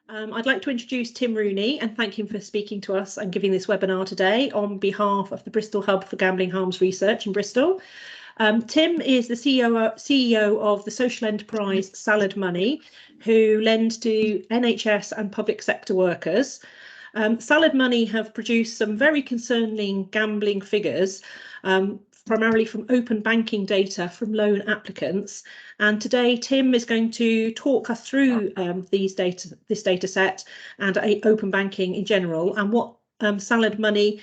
I'd like to introduce Tim Rooney and thank him for speaking to us and giving this webinar today on behalf of the Bristol Hub for Gambling Harms Research in Bristol. Tim is the CEO of the social enterprise SaladMoney, who lends to NHS and public sector workers. SaladMoney have produced some very concerning gambling figures, primarily from open banking data from loan applicants. And today, Tim is going to talk us through this data set and open banking in general, and what SaladMoney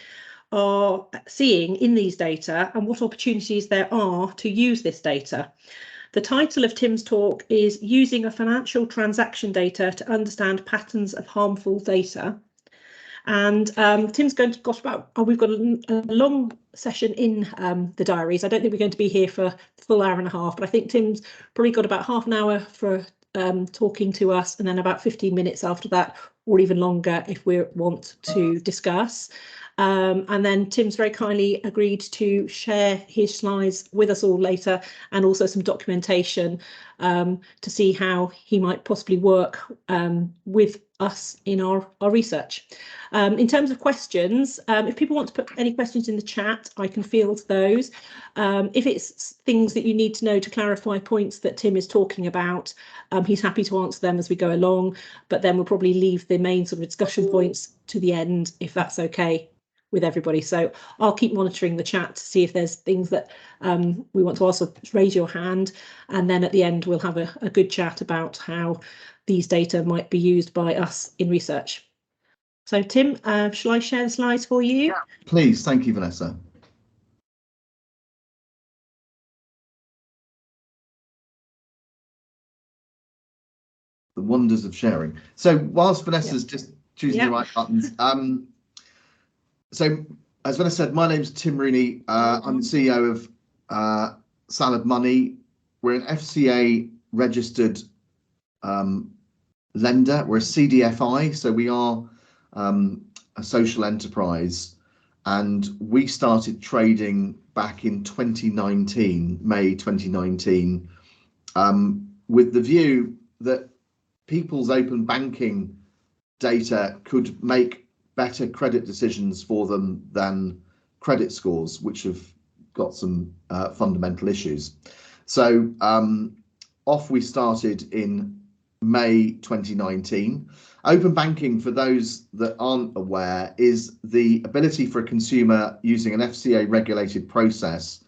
are seeing in these data and what opportunities there are to use this data. The title of Tim's talk is Using a Financial Transaction Data to Understand Patterns of Harmful Data. And Tim's going to got about, we've got a long session in the diaries. I don't think we're going to be here for a full hour and a half, but I think Tim's probably got about half an hour for talking to us, and then about 15 minutes after that, or even longer if we want to discuss. And then Tim's very kindly agreed to share his slides with us all later, and also some documentation to see how he might possibly work with us in our research. In terms of questions, if people want to put any questions in the chat, I can field those. If it's things that you need to know to clarify points that Tim is talking about, he's happy to answer them as we go along, but then we'll probably leave the main sort of discussion points to the end, if that's okay with everybody. So I'll keep monitoring the chat to see if there's things that we want to ask. So raise your hand, and then at the end we'll have a good chat about how these data might be used by us in research. So Tim, shall I share the slides for you? Yeah, please. Thank you, Vanessa. The wonders of sharing. So whilst Vanessa's just choosing the right buttons, so as Vanessa said, my name's Tim Rooney. I'm the CEO of SaladMoney. We're an FCA registered lender. We're a CDFI, so we are a social enterprise, and we started trading back in 2019, May 2019, with the view that people's open banking data could make better credit decisions for them than credit scores, which have got some fundamental issues. So off we started in May 2019. Open banking, for those that aren't aware, is the ability for a consumer using an FCA regulated process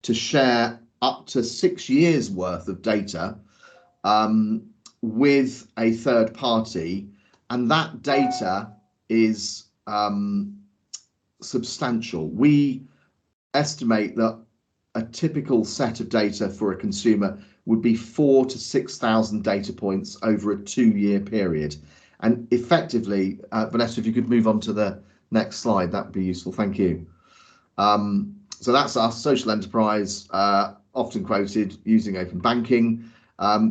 to share up to 6 years worth of data with a third party, and that data is substantial. We estimate that a typical set of data for a consumer would be 4,000 to 6,000 data points over a 2-year period. And effectively, Vanessa, if you could move on to the next slide, that would be useful. Thank you. So that's our social enterprise, often quoted using open banking.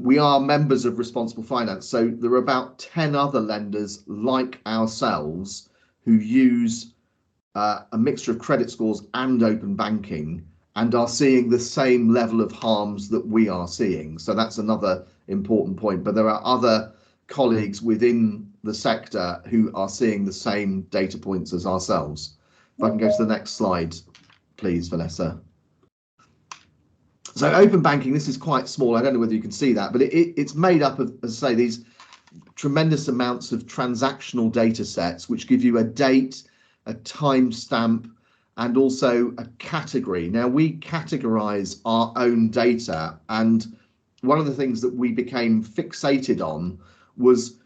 We are members of Responsible Finance, so there are about 10 other lenders like ourselves who use a mixture of credit scores and open banking, and are seeing the same level of harms that we are seeing. So that's another important point. But there are other colleagues within the sector who are seeing the same data points as ourselves. If I can go to the next slide, please, Vanessa. So open banking, this is quite small. I don't know whether you can see that, but it's made up of, as I say, these tremendous amounts of transactional data sets, which give you a date, a timestamp, and also a category. Now, we categorize our own data, and one of the things that we became fixated on was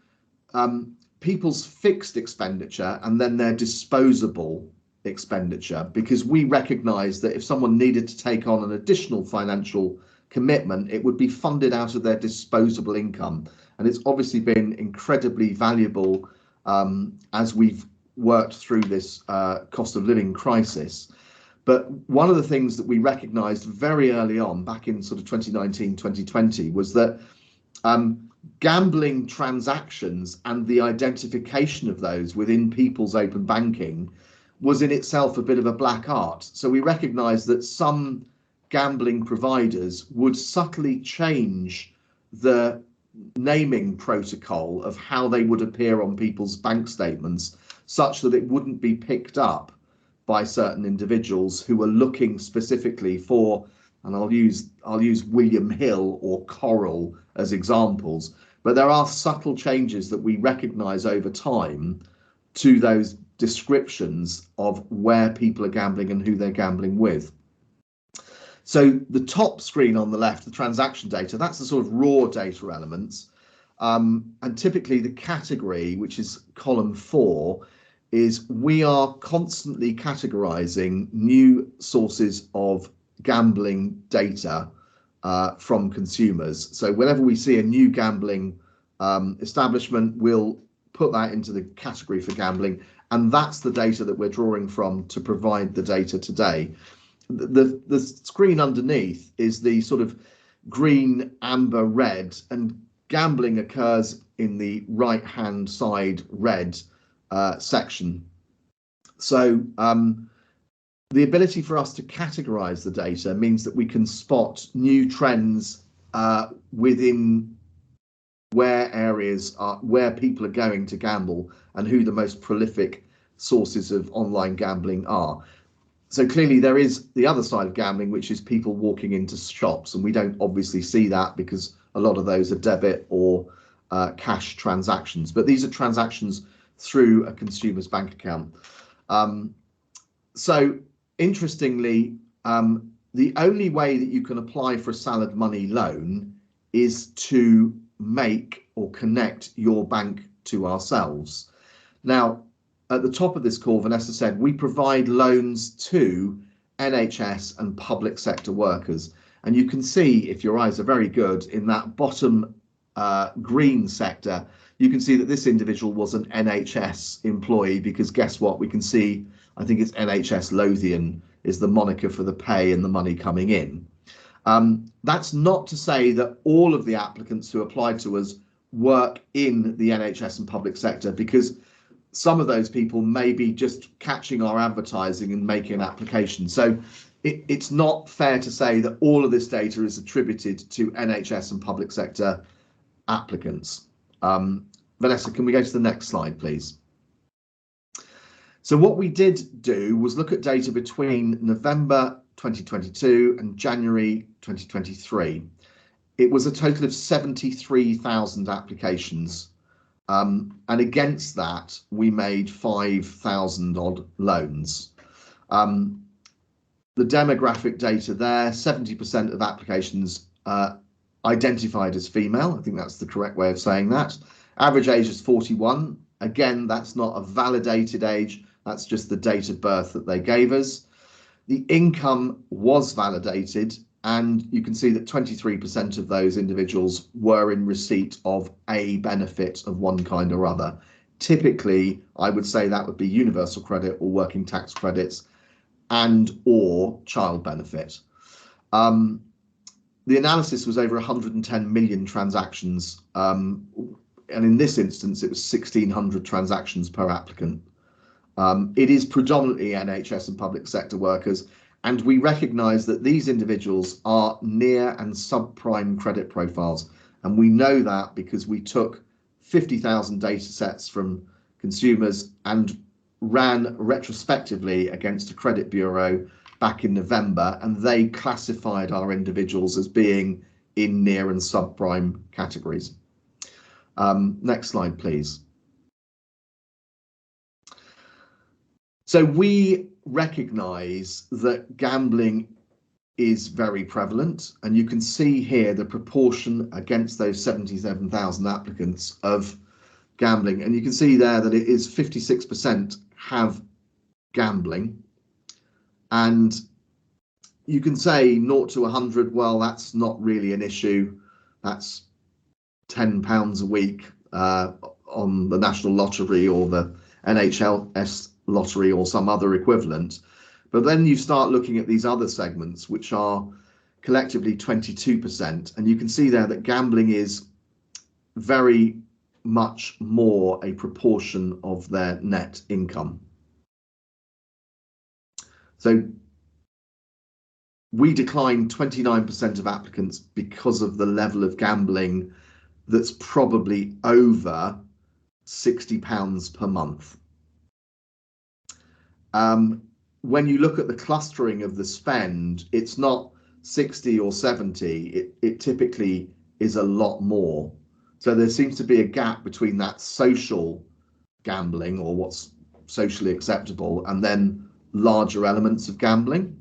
people's fixed expenditure and then their disposable expenditure, because we recognize that if someone needed to take on an additional financial commitment, it would be funded out of their disposable income. And it's obviously been incredibly valuable as we've worked through this cost of living crisis. But one of the things that we recognized very early on, back in sort of 2019, 2020, was that gambling transactions and the identification of those within people's open banking was in itself a bit of a black art. So we recognized that some gambling providers would subtly change the naming protocol of how they would appear on people's bank statements, such that it wouldn't be picked up by certain individuals who are looking specifically for, and I'll use William Hill or Coral as examples, but there are subtle changes that we recognise over time to those descriptions of where people are gambling and who they're gambling with. So the top screen on the left, the transaction data, that's the sort of raw data elements. And typically the category, which is column 4, is we are constantly categorizing new sources of gambling data from consumers. So whenever we see a new gambling establishment, we'll put that into the category for gambling, and that's the data that we're drawing from to provide the data today. The screen underneath is the sort of green, amber, red, and gambling occurs in the right hand side red section. So the ability for us to categorize the data means that we can spot new trends within where areas are, where people are going to gamble and who the most prolific sources of online gambling are. So clearly there is the other side of gambling, which is people walking into shops, and we don't obviously see that because a lot of those are debit or cash transactions, but these are transactions through a consumer's bank account. So interestingly, the only way that you can apply for a SaladMoney loan is to make or connect your bank to ourselves. Now, at the top of this call, Vanessa said, we provide loans to NHS and public sector workers. And you can see, if your eyes are very good, in that bottom green sector, you can see that this individual was an NHS employee, because guess what? We can see, I think it's NHS Lothian is the moniker for the pay and the money coming in. That's not to say that all of the applicants who applied to us work in the NHS and public sector, because some of those people may be just catching our advertising and making an application. So it's not fair to say that all of this data is attributed to NHS and public sector applicants. Vanessa, can we go to the next slide, please? So what we did do was look at data between November 2022 and January 2023. It was a total of 73,000 applications. And against that, we made 5,000 odd loans. The demographic data there, 70% of applications identified as female. I think that's the correct way of saying that. Average age is 41. Again, that's not a validated age. That's just the date of birth that they gave us. The income was validated, and you can see that 23% of those individuals were in receipt of a benefit of one kind or other. Typically, I would say that would be universal credit or working tax credits and or child benefit. The analysis was over 110 million transactions, and in this instance, it was 1,600 transactions per applicant. It is predominantly NHS and public sector workers, and we recognise that these individuals are near and subprime credit profiles. And we know that because we took 50,000 data sets from consumers and ran retrospectively against a credit bureau back in November, and they classified our individuals as being in near and subprime categories. Next slide, please. So we recognise that gambling is very prevalent, and you can see here the proportion against those 77,000 applicants of gambling, and you can see there that it is 56% have gambling, and you can say 0 to 100, well, that's not really an issue. That's £10 a week on the National Lottery or the NHS Lottery or some other equivalent. But then you start looking at these other segments, which are collectively 22%, and you can see there that gambling is very much more a proportion of their net income. So we declined 29% of applicants because of the level of gambling that's probably over £60 per month. When you look at the clustering of the spend, it's not 60 or 70, it typically is a lot more. So there seems to be a gap between that social gambling, or what's socially acceptable, and then larger elements of gambling.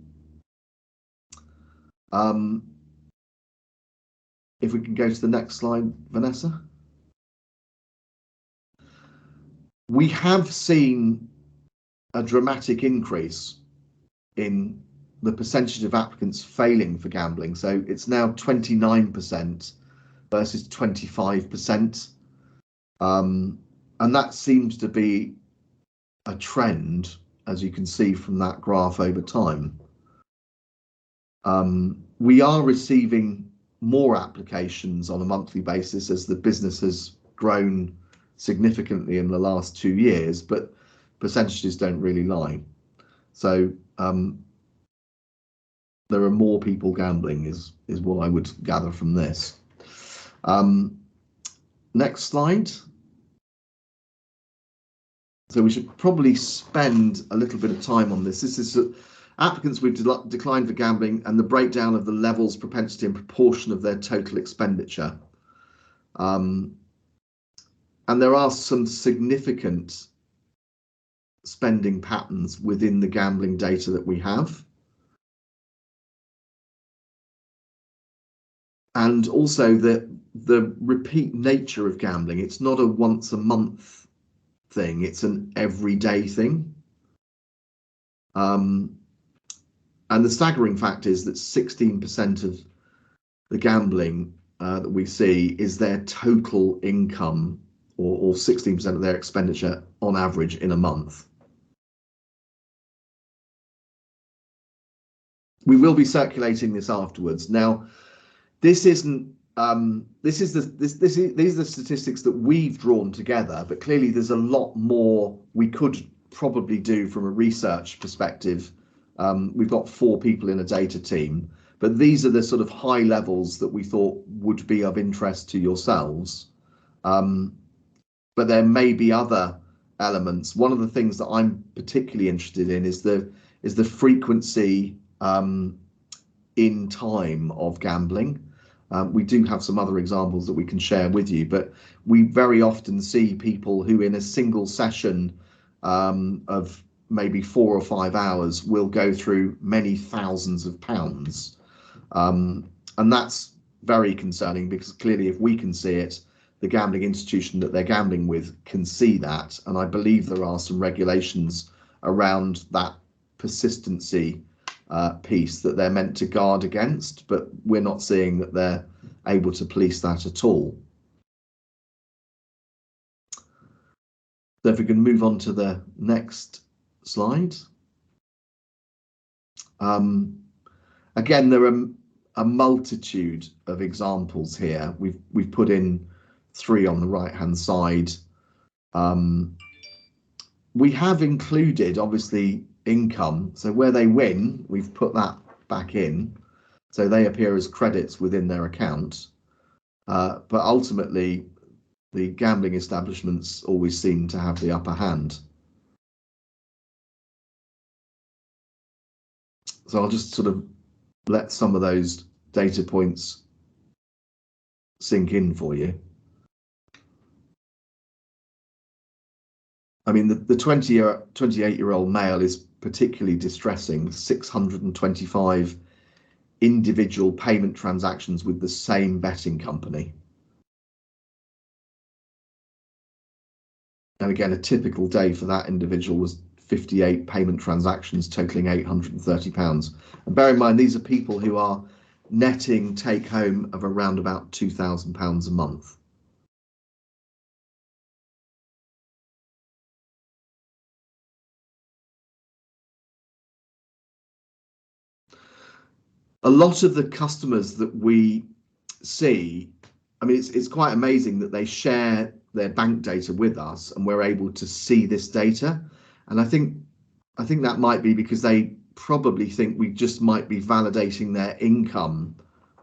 If we can go to the next slide, Vanessa. We have seen a dramatic increase in the percentage of applicants failing for gambling. So it's now 29% versus 25%. And that seems to be a trend, as you can see from that graph over time. We are receiving more applications on a monthly basis as the business has grown significantly in the last 2 years, but percentages don't really lie. So there are more people gambling is what I would gather from this. Next slide. So we should probably spend a little bit of time on this. This is applicants with declined for gambling and the breakdown of the levels, propensity and proportion of their total expenditure. And there are some significant spending patterns within the gambling data that we have. And also the repeat nature of gambling. It's not a once a month thing, it's an everyday thing. And the staggering fact is that 16% of the gambling that we see is their total income, or 16% of their expenditure on average in a month. We will be circulating this afterwards. Now, this isn't these are the statistics that we've drawn together, but clearly there's a lot more we could probably do from a research perspective. We've got 4 people in a data team, but these are the sort of high levels that we thought would be of interest to yourselves. But there may be other elements. One of the things that I'm particularly interested in is the frequency in time of gambling. We do have some other examples that we can share with you, but we very often see people who in a single session of maybe 4 or 5 hours will go through many thousands of pounds. And that's very concerning, because clearly if we can see it, the gambling institution that they're gambling with can see that. And I believe there are some regulations around that persistency piece that they're meant to guard against, but we're not seeing that they're able to police that at all. So if we can move on to the next slide. Again, there are a multitude of examples here. We've put in 3 on the right hand side. We have included obviously income, so where they win we've put that back in, so they appear as credits within their account, but ultimately the gambling establishments always seem to have the upper hand. So I'll just sort of let some of those data points sink in for you. I mean, the 28-year-old male is particularly distressing. 625 individual payment transactions with the same betting company. And again, a typical day for that individual was 58 payment transactions totaling £830. And bear in mind, these are people who are netting take home of around about £2,000 a month. A lot of the customers that we see, I mean, it's quite amazing that they share their bank data with us and we're able to see this data. And I think that might be because they probably think we just might be validating their income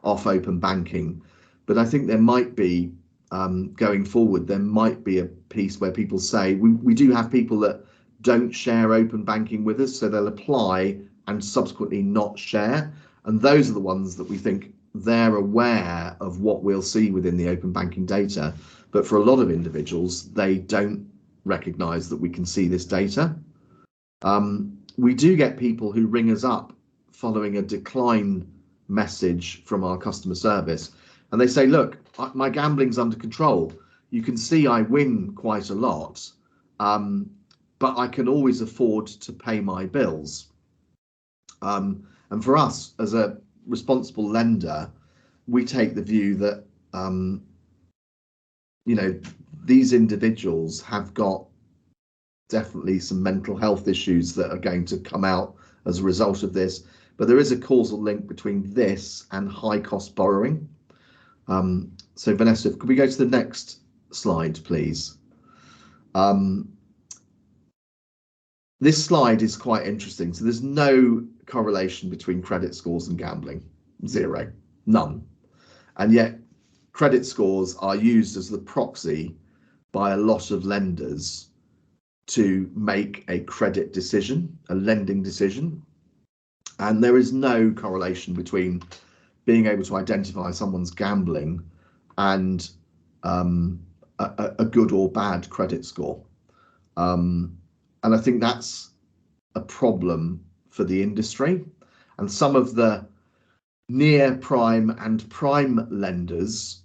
off open banking. But I think there might be going forward, there might be a piece where people say, we do have people that don't share open banking with us, so they'll apply and subsequently not share. And those are the ones that we think they're aware of what we'll see within the open banking data. But for a lot of individuals, they don't recognise that we can see this data. We do get people who ring us up following a decline message from our customer service, and they say, look, my gambling's under control. You can see I win quite a lot, but I can always afford to pay my bills. And for us, as a responsible lender, we take the view that, you know, these individuals have got definitely some mental health issues that are going to come out as a result of this. But there is a causal link between this and high cost borrowing. So Vanessa, could we go to the next slide, please? This slide is quite interesting. So there's no correlation between credit scores and gambling, zero, none. And yet credit scores are used as the proxy by a lot of lenders to make a credit decision, a lending decision. And there is no correlation between being able to identify someone's gambling and a good or bad credit score. And I think that's a problem for the industry. And some of the near prime and prime lenders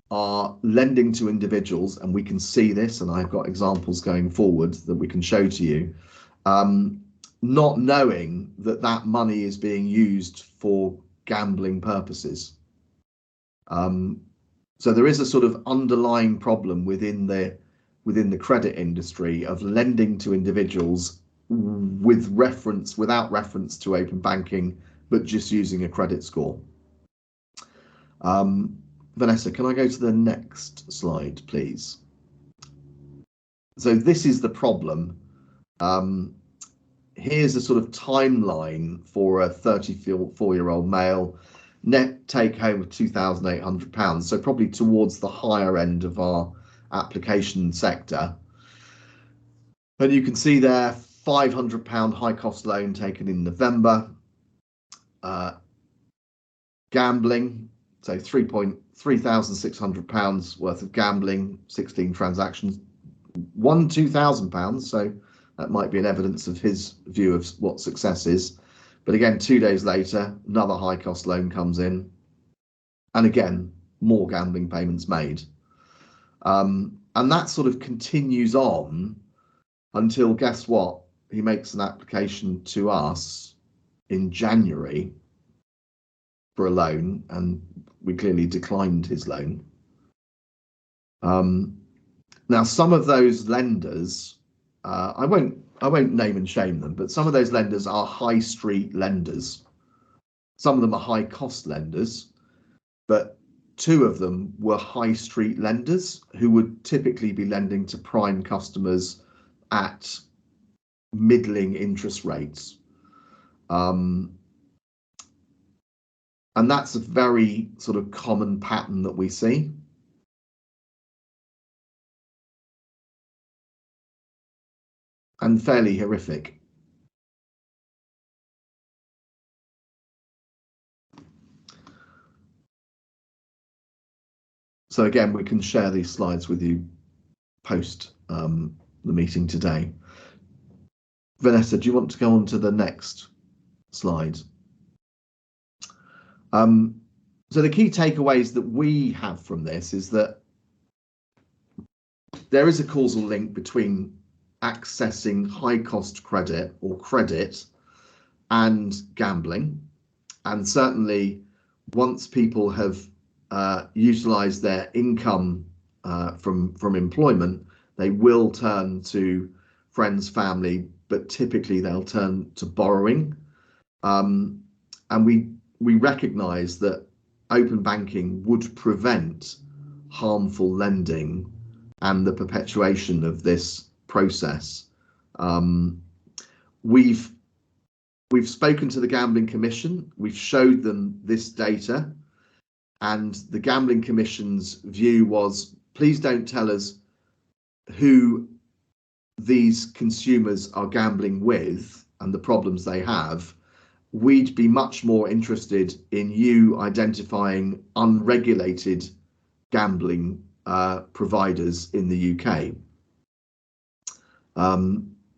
are lending to individuals, and we can see this, and I've got examples going forward that we can show to you, not knowing that that money is being used for gambling purposes. So there is a sort of underlying problem within the credit industry of lending to individuals without reference to open banking, but just using a credit score. Vanessa, can I go to the next slide, please? So this is the problem. Here's a sort of timeline for a 34-year-old male, net take home of £2,800, so probably towards the higher end of our application sector. And you can see there, £500 high cost loan taken in November. Gambling, so £3,600 worth of gambling, 16 transactions, won £2,000, so that might be an evidence of his view of what success is. But again, 2 days later, another high cost loan comes in, and again, more gambling payments made. And that sort of continues on until, guess what? He makes an application to us in January for a loan, and we clearly declined his loan. Now, some of those lenders, I won't name and shame them, but some of those lenders are high street lenders. Some of them are high cost lenders, but two of them were high street lenders who would typically be lending to prime customers at middling interest rates. And that's a very sort of common pattern that we see. And fairly horrific. So again, we can share these slides with you post the meeting today. Vanessa, do you want to go on to the next slide? So the key takeaways that we have from this is that there is a causal link between accessing high cost credit or credit and gambling. And certainly once people have utilised their income from employment, they will turn to friends, family, but typically they'll turn to borrowing. And we recognise that open banking would prevent harmful lending and the perpetuation of this process. We've spoken to the Gambling Commission, we've showed them this data, and the Gambling Commission's view was, please don't tell us who these consumers are gambling with and the problems they have. We'd be much more interested in you identifying unregulated gambling providers in the UK,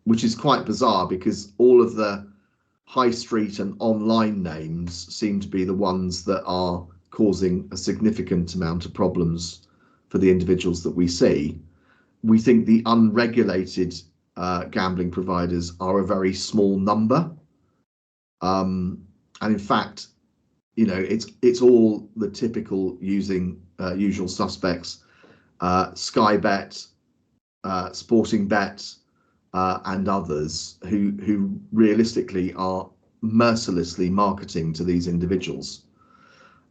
which is quite bizarre because all of the high street and online names seem to be the ones that are causing a significant amount of problems for the individuals that we see. We think the unregulated gambling providers are a very small number. And in fact, you know, it's all the typical usual suspects, Sky Bet, Sporting Bet, and others who realistically are mercilessly marketing to these individuals.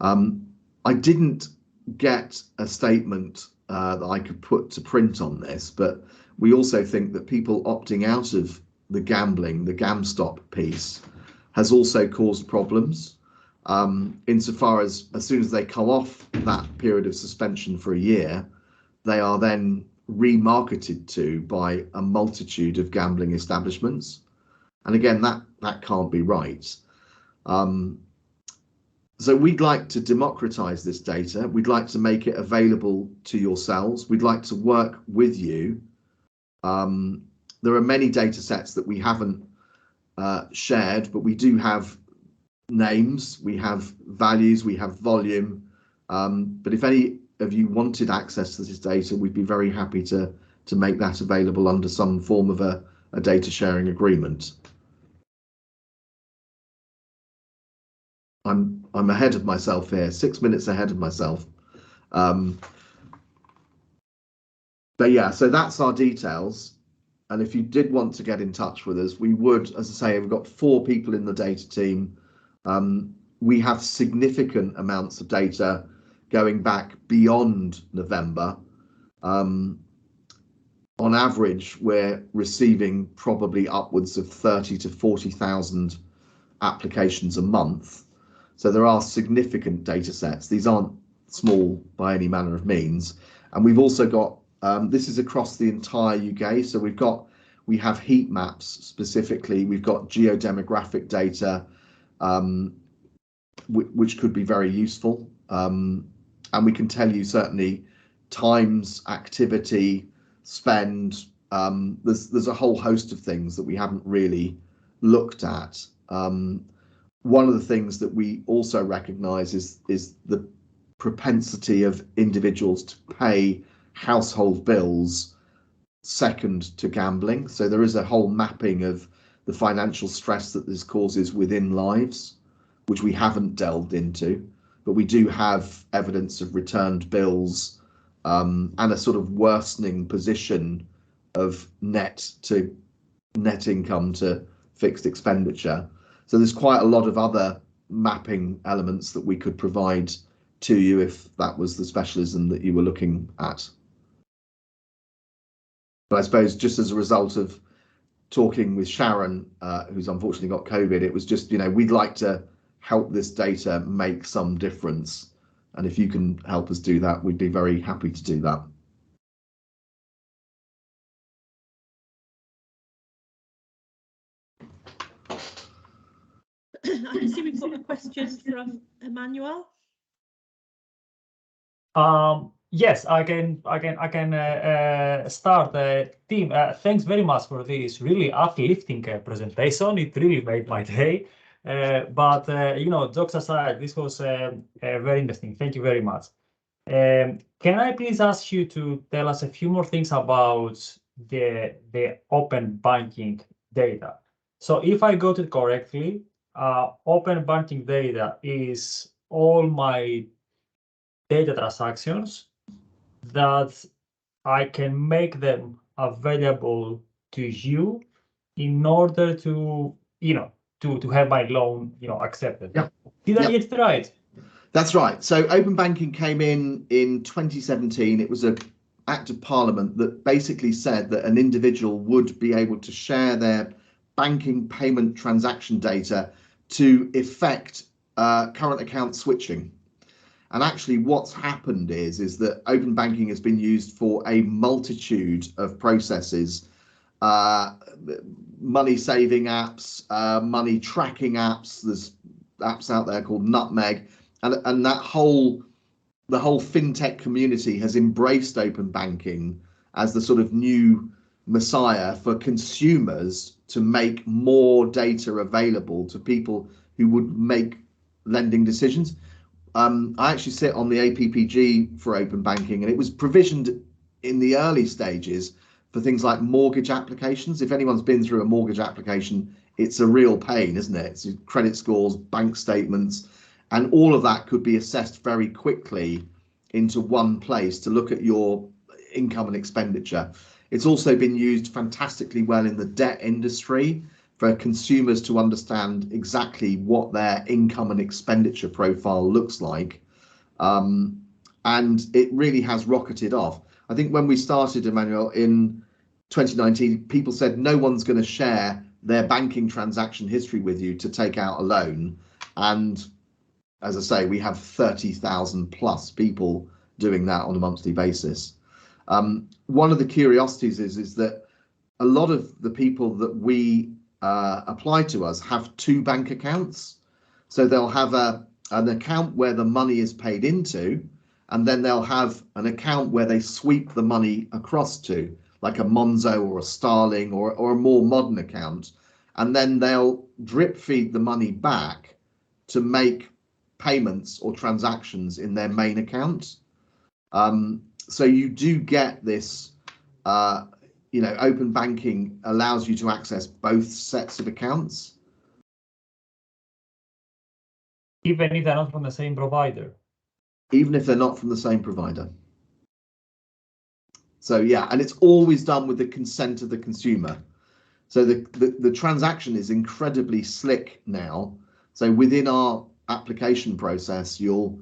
I didn't get a statement that I could put to print on this, but we also think that people opting out of the gambling, the GamStop piece, has also caused problems, insofar as soon as they come off that period of suspension for a year, they are then remarketed to by a multitude of gambling establishments. And again, that can't be right. So we'd like to democratize this data. We'd like to make it available to yourselves. We'd like to work with you. There are many data sets that we haven't shared, but we do have names, we have values, we have volume. But if any of you wanted access to this data, we'd be very happy to make that available under some form of a data sharing agreement. I'm ahead of myself here, 6 minutes ahead of myself. But yeah, so that's our details. And if you did want to get in touch with us, we would, as I say, we've got 4 people in the data team. We have significant amounts of data going back beyond November. On average, we're receiving probably upwards of 30 to 40,000 applications a month. So there are significant data sets. These aren't small by any manner of means. And we've also got, this is across the entire UK. So we have heat maps specifically. We've got geodemographic data, which could be very useful. And we can tell you certainly times, activity, spend. There's a whole host of things that we haven't really looked at. One of the things that we also recognise is the propensity of individuals to pay household bills second to gambling. So there is a whole mapping of the financial stress that this causes within lives, which we haven't delved into, but we do have evidence of returned bills and a sort of worsening position of net income to fixed expenditure. So there's quite a lot of other mapping elements that we could provide to you if that was the specialism that you were looking at. But I suppose just as a result of talking with Sharon, who's unfortunately got COVID, it was just, you know, we'd like to help this data make some difference. And if you can help us do that, we'd be very happy to do that. I can see we've got a question from Emmanuel. Yes, I can start. Tim, thanks very much for this really uplifting presentation. It really made my day. But you know, jokes aside, this was very interesting. Thank you very much. Can I please ask you to tell us a few more things about the open banking data? So if I got it correctly, open banking data is all my data transactions that I can make them available to you in order to, you know, to have my loan, you know, accepted. Yep. Did I get it right? That's right. So open banking came in 2017. It was an act of parliament that basically said that an individual would be able to share their banking payment transaction data to effect current account switching. And actually what's happened is that open banking has been used for a multitude of processes, money saving apps, money tracking apps. There's apps out there called Nutmeg, and the whole fintech community has embraced open banking as the sort of new messiah for consumers to make more data available to people who would make lending decisions. I actually sit on the APPG for open banking, and it was provisioned in the early stages for things like mortgage applications. If anyone's been through a mortgage application, it's a real pain, isn't it? It's credit scores, bank statements, and all of that could be assessed very quickly into one place to look at your income and expenditure. It's also been used fantastically well in the debt industry for consumers to understand exactly what their income and expenditure profile looks like. And it really has rocketed off. I think when we started, Emmanuel, in 2019, people said no one's going to share their banking transaction history with you to take out a loan. And as I say, we have 30,000 plus people doing that on a monthly basis. One of the curiosities is that a lot of the people that we apply to us have two bank accounts. So they'll have an account where the money is paid into, and then they'll have an account where they sweep the money across to, like a Monzo or a Starling or a more modern account. And then they'll drip feed the money back to make payments or transactions in their main account. So you do get this, open banking allows you to access both sets of accounts. Even if they're not from the same provider? Even if they're not from the same provider. So yeah, and it's always done with the consent of the consumer. So the transaction is incredibly slick now. So within our application process, you'll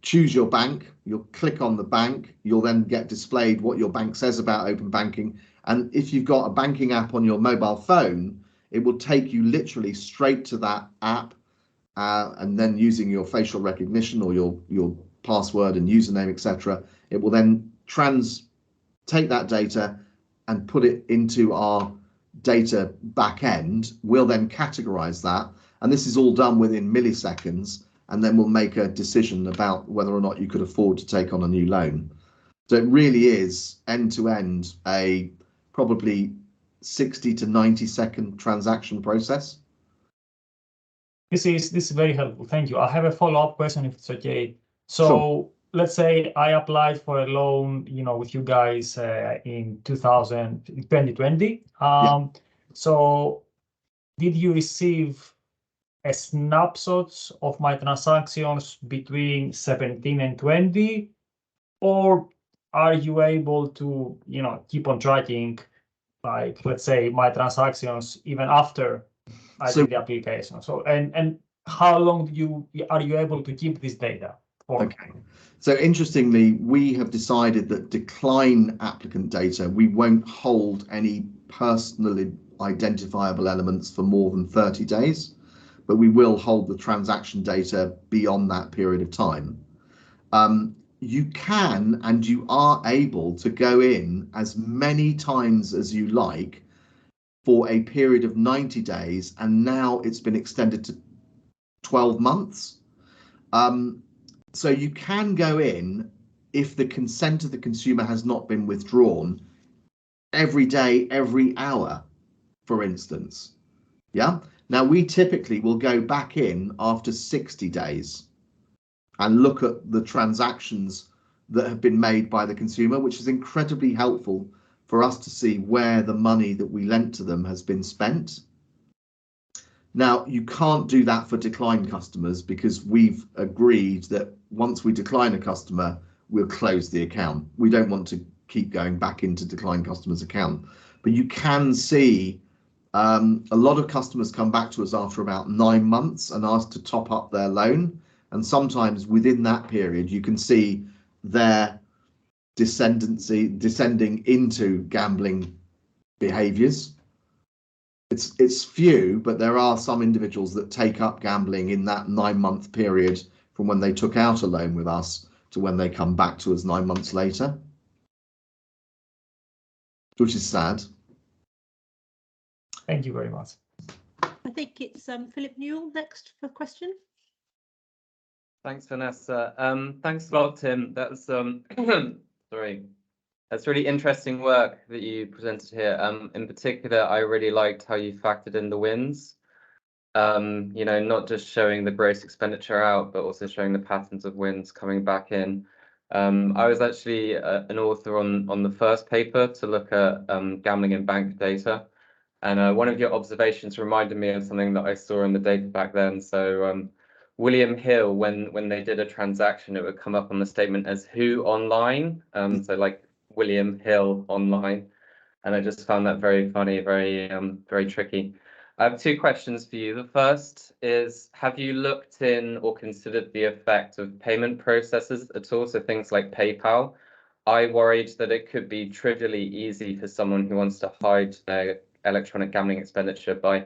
choose your bank, you'll click on the bank, you'll then get displayed what your bank says about open banking. And if you've got a banking app on your mobile phone, it will take you literally straight to that app, and then using your facial recognition or your password and username, etc., it will then take that data and put it into our data back end. We'll then categorize that, and this is all done within milliseconds, and then we'll make a decision about whether or not you could afford to take on a new loan. So it really is end to end a probably 60 to 90 second transaction process. This is very helpful. Thank you. I have a follow-up question if it's okay. So Sure. Let's say I applied for a loan, with you guys in 2020. Yeah. So did you receive a snapshots of my transactions between 17 and 20, or are you able to, keep on tracking, like, let's say, my transactions even after I did the application? So, and how long are you able to keep this data for? Okay. So interestingly, we have decided that decline applicant data, we won't hold any personally identifiable elements for more than 30 days, but we will hold the transaction data beyond that period of time. You can and you are able to go in as many times as you like for a period of 90 days, and now it's been extended to 12 months. So you can go in if the consent of the consumer has not been withdrawn every day, every hour, for instance. Yeah. Now we typically will go back in after 60 days and look at the transactions that have been made by the consumer, which is incredibly helpful for us to see where the money that we lent to them has been spent. Now, you can't do that for declined customers because we've agreed that once we decline a customer, we'll close the account. We don't want to keep going back into declined customers' account. But you can see a lot of customers come back to us after about 9 months and ask to top up their loan. And sometimes within that period, you can see their descending into gambling behaviors. It's few, but there are some individuals that take up gambling in that 9-month period from when they took out a loan with us to when they come back to us 9 months later, which is sad. Thank you very much. I think it's Philip Newell next for a question. Thanks, Vanessa. Thanks a lot, Tim. That's sorry. That's really interesting work that you presented here. In particular, I really liked how you factored in the wins. You know, not just showing the gross expenditure out, but also showing the patterns of wins coming back in. I was actually an author on the first paper to look at gambling in bank data. And one of your observations reminded me of something that I saw in the data back then. So William Hill, when they did a transaction, it would come up on the statement as who online. So like William Hill online. And I just found that very funny, very tricky. I have two questions for you. The first is, have you looked in or considered the effect of payment processes at all? So things like PayPal. I worried that it could be trivially easy for someone who wants to hide their electronic gambling expenditure by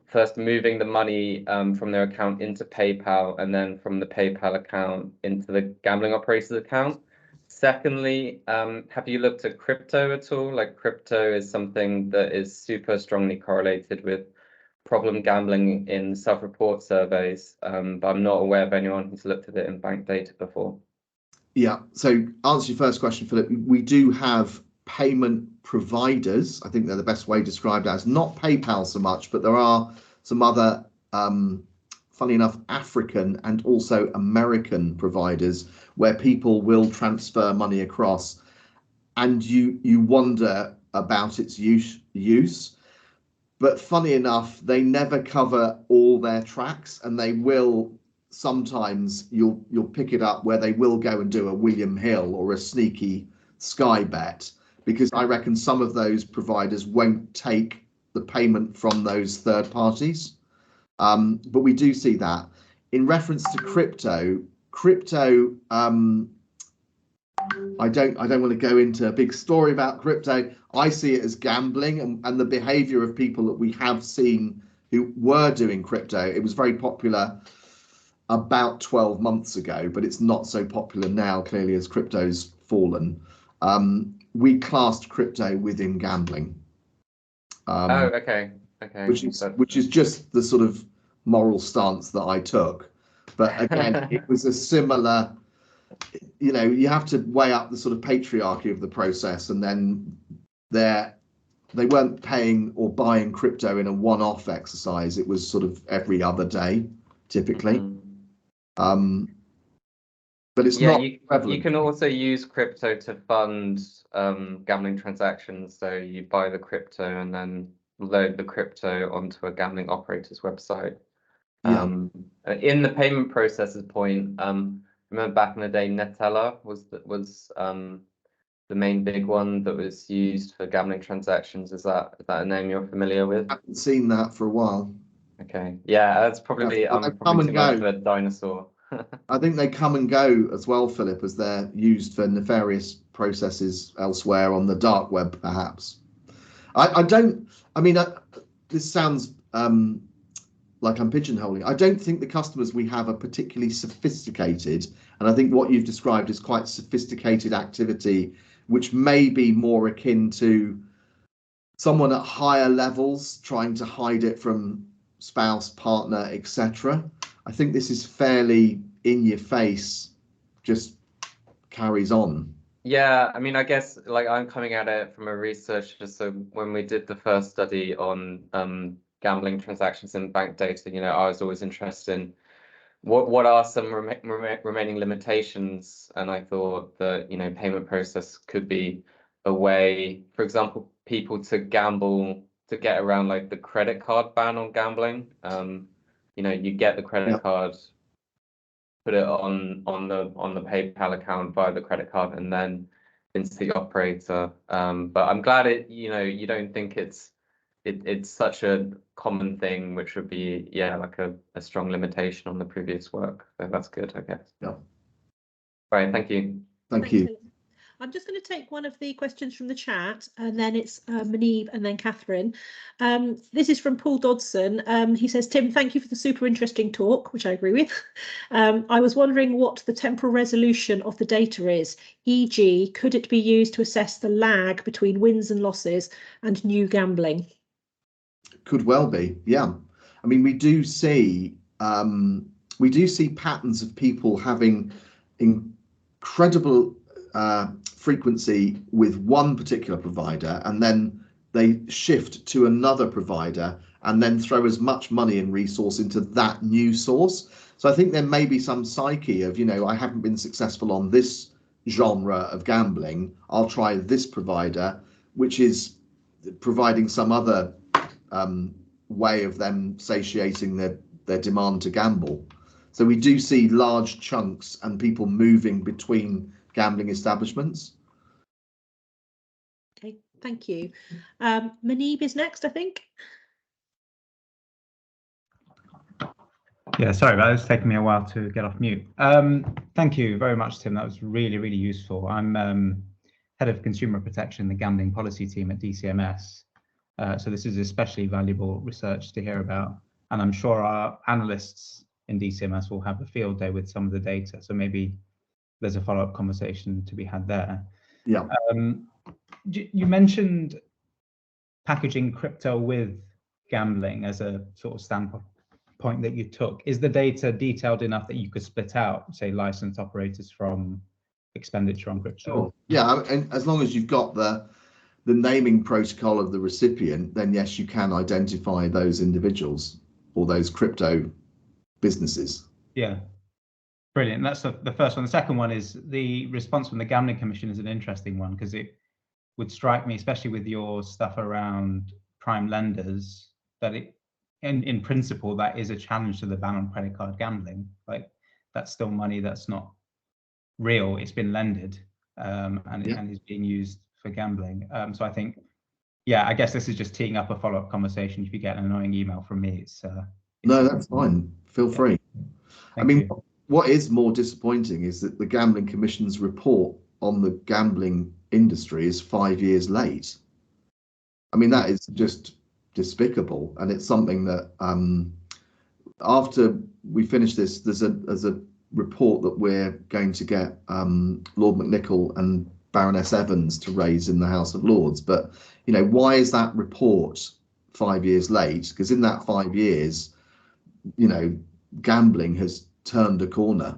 first moving the money from their account into PayPal and then from the PayPal account into the gambling operator's account. Secondly, have you looked at crypto at all? Like crypto is something that is super strongly correlated with problem gambling in self-report surveys, but I'm not aware of anyone who's looked at it in bank data before. Yeah, so answer your first question, Philip. We do have payment providers. I think they're the best way described as, not PayPal so much, but there are some other, funny enough, African and also American providers where people will transfer money across, and you wonder about its use. But funny enough, they never cover all their tracks, and they will sometimes you'll pick it up where they will go and do a William Hill or a sneaky Sky Bet, because I reckon some of those providers won't take the payment from those third parties. But we do see that. In reference to crypto, I don't want to go into a big story about crypto. I see it as gambling, and the behavior of people that we have seen who were doing crypto. It was very popular about 12 months ago, but it's not so popular now, clearly, as crypto's fallen. We classed crypto within gambling. Okay. Which is just the sort of moral stance that I took. But again, it was a similar, you know, you have to weigh up the sort of patriarchy of the process, and then they weren't paying or buying crypto in a one-off exercise. It was sort of every other day, typically. But it's not prevalent. You can also use crypto to fund gambling transactions. So you buy the crypto and then load the crypto onto a gambling operator's website. In the payment processes point, remember back in the day, Netella was the main big one that was used for gambling transactions. Is that a name you're familiar with? I haven't seen that for a while. Okay, yeah, that's probably probably too much of a dinosaur. I think they come and go as well, Philip, as they're used for nefarious processes elsewhere on the dark web, perhaps. This sounds like I'm pigeonholing. I don't think the customers we have are particularly sophisticated, and I think what you've described is quite sophisticated activity, which may be more akin to someone at higher levels trying to hide it from spouse, partner, etc. I think this is fairly in your face, just carries on. Yeah, I mean, I guess like I'm coming at it from a researcher. So when we did the first study on gambling transactions in bank data, you know, I was always interested in what are some remaining limitations, and I thought that, you know, payment process could be a way, for example, people to gamble to get around like the credit card ban on gambling. You know, you get the credit card, put it on the PayPal account via the credit card, and then into the operator. But I'm glad you know, you don't think it's such a common thing, which would be like a strong limitation on the previous work. So that's good, I guess. Yeah. Right, thank you. Thank you. I'm just going to take one of the questions from the chat, and then it's Manib and then Catherine. This is from Paul Dodson. He says, Tim, thank you for the super interesting talk, which I agree with. I was wondering what the temporal resolution of the data is, e.g., could it be used to assess the lag between wins and losses and new gambling? Could well be, yeah. I mean, we do see patterns of people having incredible frequency with one particular provider, and then they shift to another provider and then throw as much money and resource into that new source. So I think there may be some psyche of, I haven't been successful on this genre of gambling, I'll try this provider, which is providing some other way of them satiating their demand to gamble. So we do see large chunks and people moving between gambling establishments. Okay, thank you. Manib is next, I think. Yeah, sorry, that was taking me a while to get off mute. Thank you very much, Tim. That was really, really useful. I'm head of consumer protection in the gambling policy team at DCMS. So this is especially valuable research to hear about. And I'm sure our analysts in DCMS will have a field day with some of the data. So maybe there's a follow-up conversation to be had there. Yeah. You mentioned packaging crypto with gambling as a sort of standpoint that you took. Is the data detailed enough that you could split out, say, licensed operators from expenditure on crypto? Sure. Yeah, and as long as you've got the naming protocol of the recipient, then yes, you can identify those individuals or those crypto businesses. Yeah, brilliant. That's the first one. The second one is the response from the Gambling Commission is an interesting one, because it would strike me, especially with your stuff around prime lenders, that in principle, that is a challenge to the ban on credit card gambling. Like, that's still money that's not real. It's been lended and is being used for gambling. So I think, yeah, I guess this is just teeing up a follow-up conversation. If you get an annoying email from me, it's no, that's fine. Feel free. Thank you. What is more disappointing is that the Gambling Commission's report on the gambling industry is 5 years late. I mean, that is just despicable, and it's something that after we finish this, there's a report that we're going to get Lord McNichol and Baroness Evans to raise in the House of Lords. But why is that report 5 years late? Because in that 5 years, gambling has turned a corner,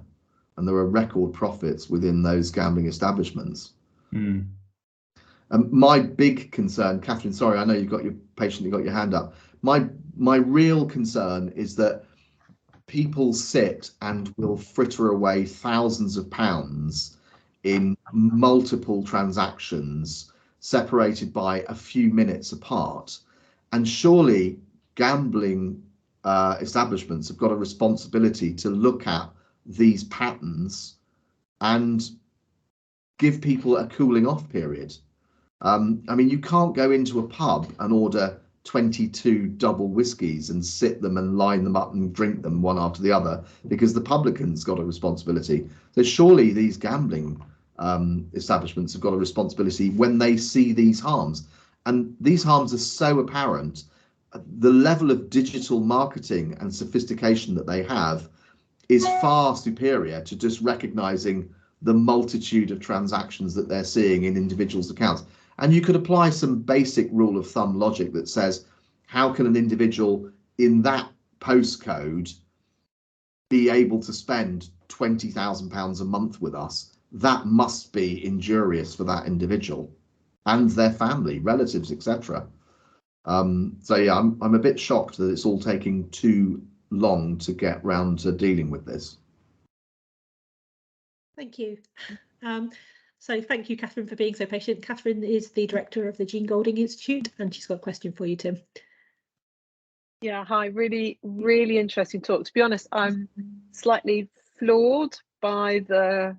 and there are record profits within those gambling establishments. My big concern, Catherine, sorry, I know you've got your hand up. My real concern is that people sit and will fritter away thousands of pounds in multiple transactions separated by a few minutes apart. And surely gambling establishments have got a responsibility to look at these patterns and give people a cooling off period. I mean, you can't go into a pub and order 22 double whiskies and sit them and line them up and drink them one after the other, because the publican's got a responsibility. So surely these gambling establishments have got a responsibility when they see these harms. And these harms are so apparent. The level of digital marketing and sophistication that they have is far superior to just recognizing the multitude of transactions that they're seeing in individuals' accounts. And you could apply some basic rule of thumb logic that says, how can an individual in that postcode be able to spend £20,000 a month with us? That must be injurious for that individual and their family, relatives, etc. So yeah, I'm a bit shocked that it's all taking too long to get round to dealing with this. Thank you. So thank you, Catherine, for being so patient. Catherine is the director of the Jean Golding Institute, and she's got a question for you, Tim. Yeah, hi, really, really interesting talk. To be honest, I'm slightly floored by the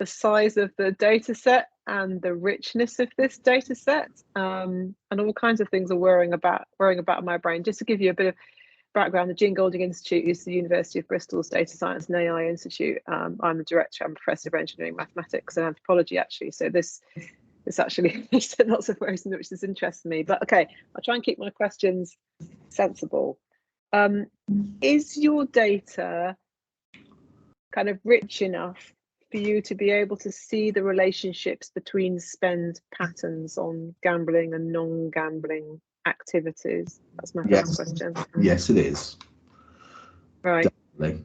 size of the data set and the richness of this data set, and all kinds of things are whirring about in my brain. Just to give you a bit of background, the Jean Golding Institute is the University of Bristol's Data Science and AI Institute. I'm the director. I'm a professor of engineering, mathematics, and anthropology, actually. So this actually there's lots of ways in which this interests me. But okay, I'll try and keep my questions sensible. Is your data kind of rich enough for you to be able to see the relationships between spend patterns on gambling and non-gambling activities? That's my first question. Yes, it is. Right. Definitely.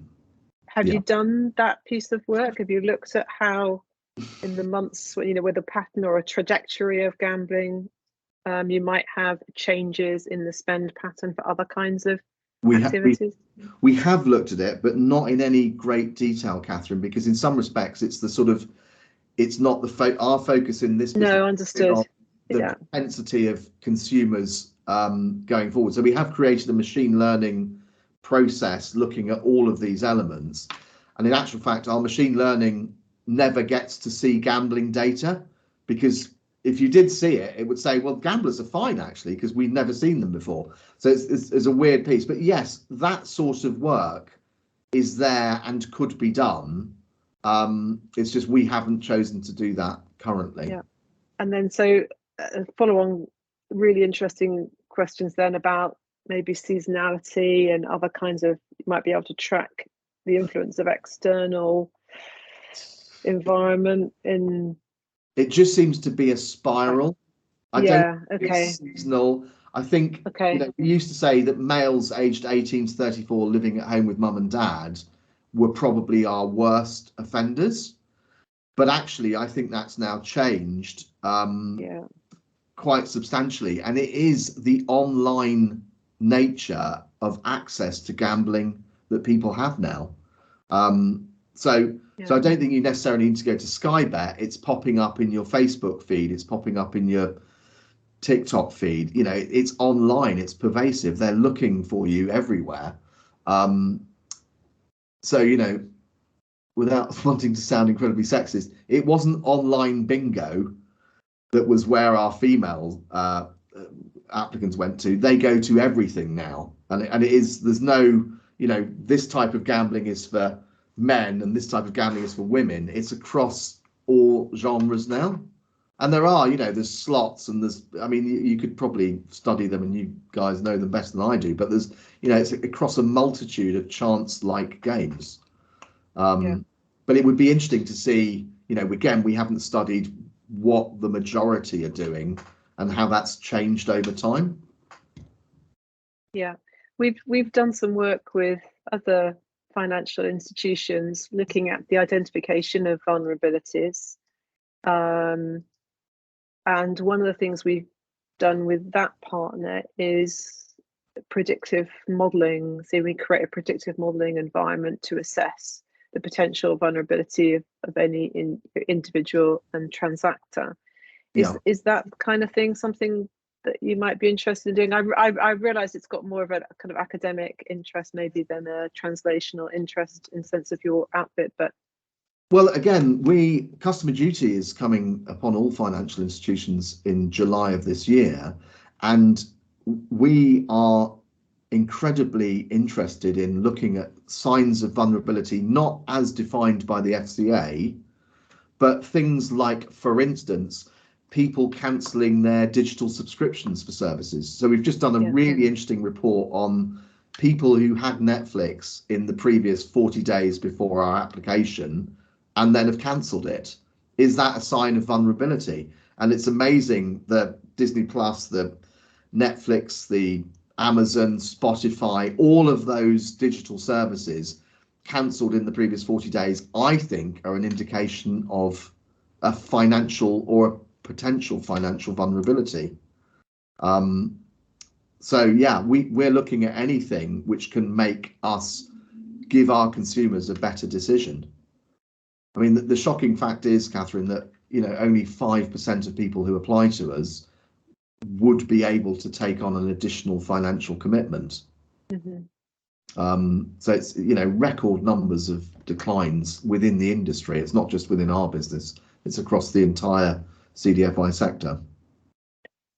Have you done that piece of work? Have you looked at how in the months, you know, with a pattern or a trajectory of gambling, you might have changes in the spend pattern for other kinds of activities? We have looked at it, but not in any great detail, Catherine, because in some respects it's the sort of, it's not the our focus in this business. No, understood. The propensity of consumers going forward. So we have created a machine learning process looking at all of these elements, and in actual fact our machine learning never gets to see gambling data, because if you did see it, it would say, well, gamblers are fine actually, because we've never seen them before. So it's a weird piece. But yes, that sort of work is there and could be done. It's just we haven't chosen to do that currently. Yeah. And then so follow on really interesting questions then about maybe seasonality and other kinds of, you might be able to track the influence of external environment in. It just seems to be a spiral. I don't think it's seasonal. I think you know, we used to say that males aged 18 to 34 living at home with mum and dad were probably our worst offenders. But actually, I think that's now changed quite substantially. And it is the online nature of access to gambling that people have now. So I don't think you necessarily need to go to Sky Bet. It's popping up in your Facebook feed. It's popping up in your TikTok feed. You know, it's online. It's pervasive. They're looking for you everywhere. So, you know, without wanting to sound incredibly sexist, it wasn't online bingo that was where our female applicants went to. They go to everything now. And it is, there's no, you know, this type of gambling is for men and this type of gambling is for women. It's across all genres now. And there are, you know, there's slots and there's, I mean, you could probably study them and you guys know them better than I do, but there's, you know, it's across a multitude of chance-like games. But it would be interesting to see, you know, again, we haven't studied what the majority are doing and how that's changed over time. Yeah, we've done some work with other financial institutions looking at the identification of vulnerabilities. And one of the things we've done with that partner is predictive modeling. So we create a predictive modeling environment to assess the potential vulnerability of any individual and transactor. Is that kind of thing something that you might be interested in doing? I realise it's got more of a kind of academic interest maybe than a translational interest in sense of your outfit, but. Well, again, customer duty is coming upon all financial institutions in July of this year, and we are incredibly interested in looking at signs of vulnerability, not as defined by the FCA, but things like, for instance, people cancelling their digital subscriptions for services. So we've just done a really interesting report on people who had Netflix in the previous 40 days before our application and then have cancelled it. Is that a sign of vulnerability? And it's amazing that Disney Plus, the Netflix, the Amazon, Spotify, all of those digital services cancelled in the previous 40 days, I think are an indication of a financial or a potential financial vulnerability. So yeah, we're looking at anything which can make us give our consumers a better decision. I mean, the shocking fact is, Catherine, that, you know, only 5% of people who apply to us would be able to take on an additional financial commitment. So it's, you know, record numbers of declines within the industry. It's not just within our business, it's across the entire CDFI sector.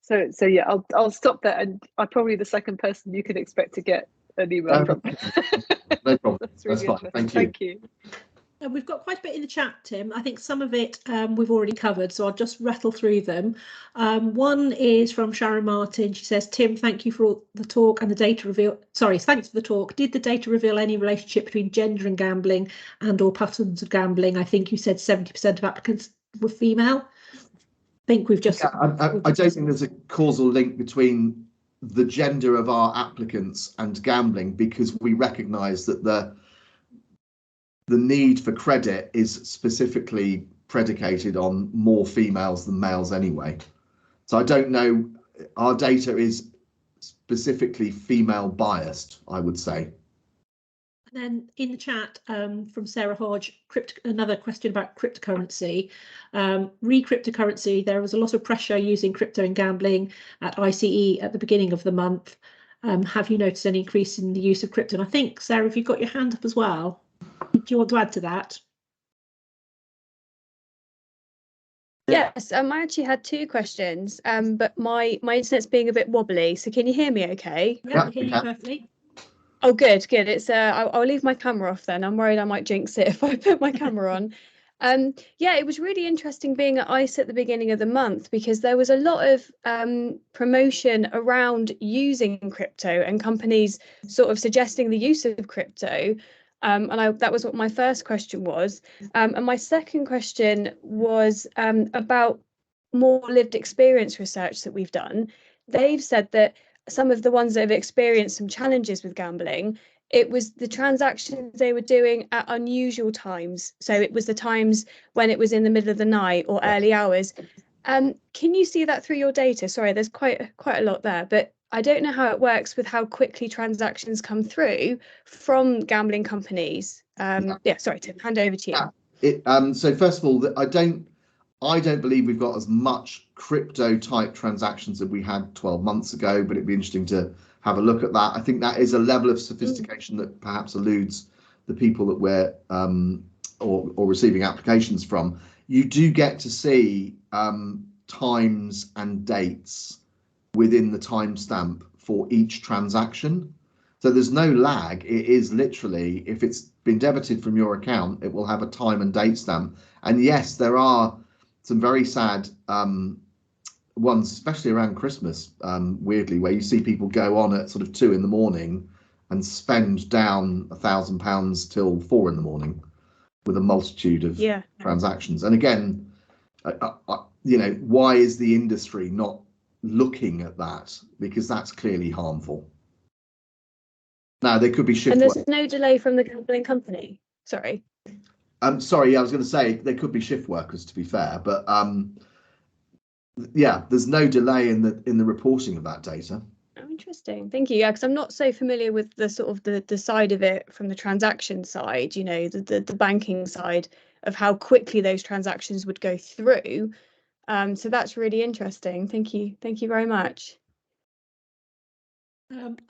So yeah, I'll stop there, and I'm probably the second person you can expect to get an email from. No problem. That's really fine. interesting. Thank you. Thank you. And we've got quite a bit in the chat, Tim. I think some of it we've already covered, so I'll just rattle through them. One is from Sharon Martin. She says, Tim, thank you for all the talk and the data reveal. Sorry, thanks for the talk. Did the data reveal any relationship between gender and gambling and or patterns of gambling? I think you said 70% of applicants were female. I think we've just... Yeah, I don't think there's a causal link between the gender of our applicants and gambling, because we recognise that the need for credit is specifically predicated on more females than males anyway. So I don't know, our data is specifically female biased, I would say. And then in the chat from Sarah Hodge, another question about cryptocurrency. Re-cryptocurrency, there was a lot of pressure using crypto in gambling at ICE at the beginning of the month. Have you noticed any increase in the use of crypto? And I think, Sarah, if you've got your hand up as well. Do you want to add to that? Yes, I actually had two questions, but my internet's being a bit wobbly. So can you hear me okay? Yeah, I hear you perfectly. Oh, good. It's I'll leave my camera off then. I'm worried I might jinx it if I put my camera on. Yeah, it was really interesting being at ICE at the beginning of the month, because there was a lot of promotion around using crypto and companies sort of suggesting the use of crypto. And that was what my first question was. And my second question was about more lived experience research that we've done. They've said that some of the ones that have experienced some challenges with gambling, it was the transactions they were doing at unusual times. So it was the times when it was in the middle of the night or early hours. Can you see that through your data? Sorry, there's quite a lot there, but I don't know how it works with how quickly transactions come through from gambling companies. Yeah, sorry, Tim, hand over to you. So first of all, I don't believe we've got as much crypto type transactions that we had 12 months ago, but it'd be interesting to have a look at that. I think that is a level of sophistication that perhaps eludes the people that we're or receiving applications from. You do get to see times and dates within the timestamp for each transaction. So there's no lag. It is literally, if it's been debited from your account, it will have a time and date stamp. And yes, there are some very sad ones, especially around Christmas, weirdly, where you see people go on at sort of 2 in the morning and spend down £1,000 till 4 in the morning with a multitude of transactions. And again, you know, why is the industry not looking at that? Because that's clearly harmful. Now, there could be shift. And there's no delay from the gambling company. Sorry. Sorry, I was going to say there could be shift workers, to be fair, but yeah, there's no delay in the reporting of that data. Oh, interesting. Thank you. Yeah, because I'm not so familiar with the sort of the side of it from the transaction side, you know, the banking side of how quickly those transactions would go through. So that's really interesting. Thank you. Thank you very much.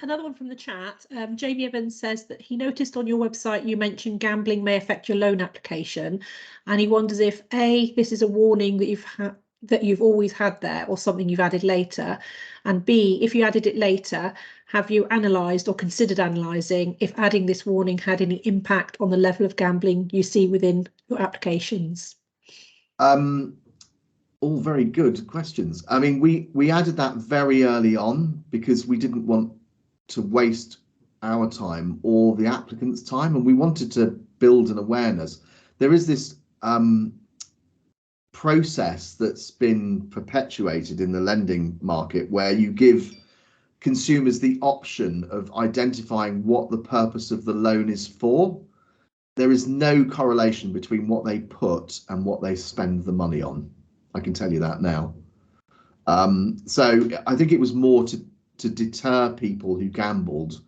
Another one from the chat. Jamie Evans says that he noticed on your website you mentioned gambling may affect your loan application, and he wonders if A, this is a warning that you've always had there or something you've added later, and B, if you added it later, have you analysed or considered analysing if adding this warning had any impact on the level of gambling you see within your applications? All very good questions. I mean, we added that very early on because we didn't want to waste our time or the applicant's time, and we wanted to build an awareness. There is this process that's been perpetuated in the lending market where you give consumers the option of identifying what the purpose of the loan is for. There is no correlation between what they put and what they spend the money on. I can tell you that now. So I think it was more to deter people who gambled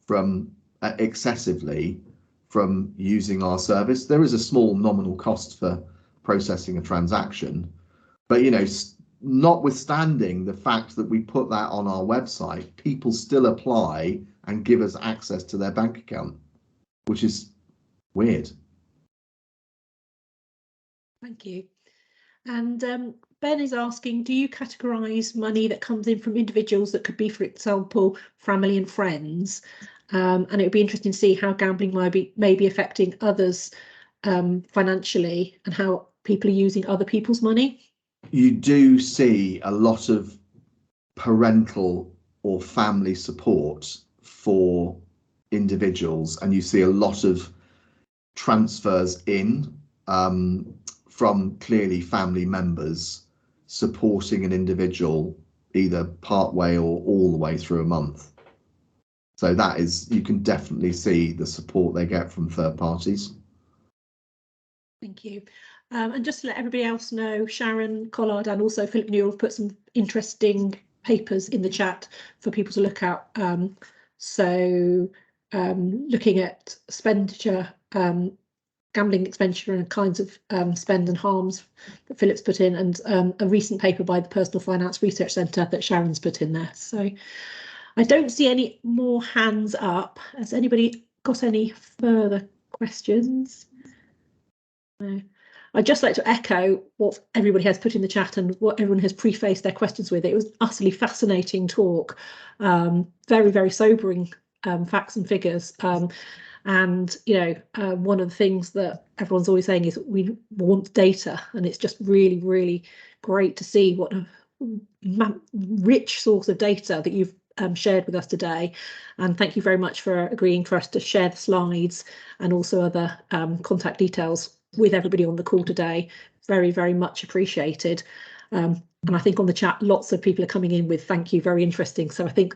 from excessively from using our service. There is a small nominal cost for processing a transaction, but you know, notwithstanding the fact that we put that on our website, people still apply and give us access to their bank account, which is weird. Thank you. And Ben is asking, do you categorise money that comes in from individuals that could be, for example, family and friends? and it would be interesting to see how gambling may be affecting others financially, and how people are using other people's money. You do see a lot of parental or family support for individuals, and you see a lot of transfers in from clearly family members supporting an individual either part way or all the way through a month. So that is, you can definitely see the support they get from third parties. Thank you. And just to let everybody else know, Sharon Collard and also Philip Newell have put some interesting papers in the chat for people to look at. Looking at expenditure, gambling expenditure and kinds of spend and harms that Philip's put in, and a recent paper by the Personal Finance Research Centre that Sharon's put in there. So I don't see any more hands up. Has anybody got any further questions? No. I'd just like to echo what everybody has put in the chat and what everyone has prefaced their questions with. It was utterly fascinating talk, very, very sobering facts and figures. And, you know, one of the things that everyone's always saying is we want data, and it's just really, really great to see what a rich source of data that you've shared with us today. And thank you very much for agreeing for us to share the slides and also other contact details with everybody on the call today. Very, very much appreciated. And I think on the chat, lots of people are coming in with thank you, very interesting. So I think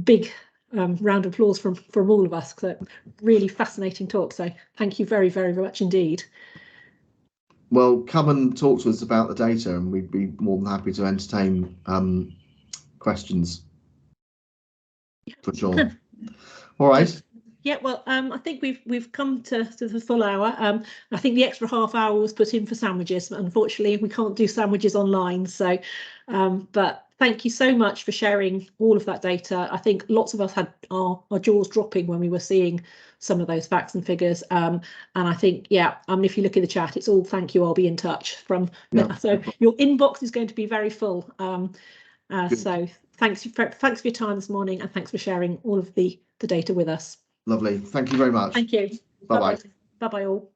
big round of applause from all of us. So really fascinating talk. So thank you very, very much indeed. Well, come and talk to us about the data, and we'd be more than happy to entertain questions for sure. All right. Yeah, well, I think we've come to the full hour. I think the extra half hour was put in for sandwiches. Unfortunately, we can't do sandwiches online. So, but thank you so much for sharing all of that data. I think lots of us had our jaws dropping when we were seeing some of those facts and figures. And I think, yeah, if you look in the chat, it's all thank you, I'll be in touch from. Yeah. So your inbox is going to be very full. So thanks for your time this morning, and thanks for sharing all of the data with us. Lovely. Thank you very much. Thank you. Bye-bye. Bye-bye all.